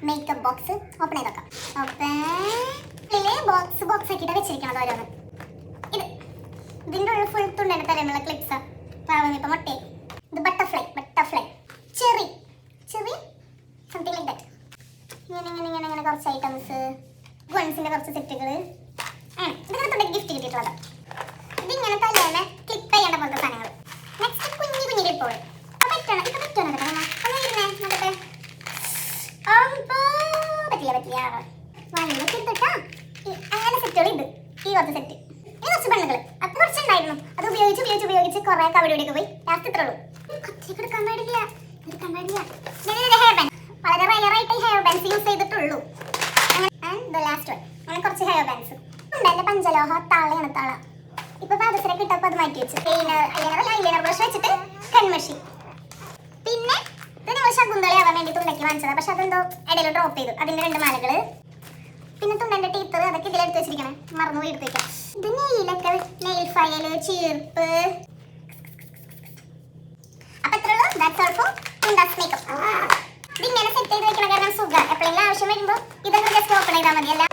Makeup box open ചെയ്ത് നോക്കാം. Box ആക്കിയിട്ട് വെച്ചിരിക്കണം ഓരോന്ന്. ഇതിന്റെ ഉള്ളിൽ ഫുൾ തുണ്ടന്റെ തരമുള്ള ക്ലിപ്സ് ഇപ്പൊ മുട്ടേ. ഇത് butterfly cherry something like that. ഇങ്ങനെ കുറച്ച് ഐറ്റംസ്, ഗൺസിന്റെ കുറച്ച് സെറ്റുകൾ. ഇതൊക്കെ തുണ്ടെങ്കിൽ ഗിഫ്റ്റ് കിട്ടിയിട്ടുള്ളത്. ഇതിങ്ങനെ തലേനെ ക്ലിപ്പ് ചെയ്യേണ്ട പോലത്തെ സാധനങ്ങൾ. നെക്സ്റ്റ് കുഞ്ഞു ക്ലിപ്പുകൾ. പറ്റില്ല അങ്ങനെ സെറ്റുകൾ ഉണ്ട്. ഈ കുറച്ച് സെറ്റ്, ഈ കുറച്ച് പെണ്ണുകൾ. അത് കുറച്ചുണ്ടായിരുന്നു. അത് ഉപയോഗിച്ച് കുറെ കവടിയൊക്കെ പോയി. ലാസ്റ്റ് ഇത്രേ ഉള്ളൂ. എടുക്കാൻ പാടില്ല. ഹെയർ ബാൻഡ് വളരെ റയറായിട്ട് ഹെയർ ബാൻഡ്സ് യൂസ് ചെയ്തിട്ടുള്ളൂ. അങ്ങനെ കുറച്ച് ഹെയർ ബാൻഡ്സ് ഉണ്ട്. എന്റെ പഞ്ചലോഹ താള ഇപ്പൊ പാദസര കിട്ടപ്പോ അത് മാറ്റി വെച്ചു. ഐലൈനർ ബ്രഷ് വെച്ചിട്ട് കൺമഷി. പിന്നെ ഇത് ഞങ്ങൾ ശകുന്തളയാവാൻ വേണ്ടി തുണ്ടയ്ക്ക് വാങ്ങിച്ചതാണ്. പക്ഷെ അതെന്തോ ഇടയിൽ ഡ്രോപ്പ് ചെയ്തു. അതിന്റെ 2 മാലകള്, പിന്നെ തുണ്ടന്റെ ടീത്തർ, അതൊക്കെ ഇതിലെടുത്ത് വെച്ചിരിക്കണം. മറന്നു എടുത്ത് വെക്കാം. ഇത് നെയിലൊക്കെ, നെയിൽ ഫയല്, ചീർപ്പ്. അപ്പൊ എത്രയുള്ളൂ. ദാറ്റ്സ് ഓൾ ഫോർ തുണ്ടാസ് മേക്കപ്പ്. ഇതിങ്ങനെ സെറ്റ് ചെയ്ത് വെക്കണം. കാരണം സുഖം എപ്പോഴെങ്കിലും ആവശ്യം വരുമ്പോൾ ഇതൊക്കെ ജസ്റ്റ് ഓപ്പൺ ചെയ്താൽ മതി. അല്ല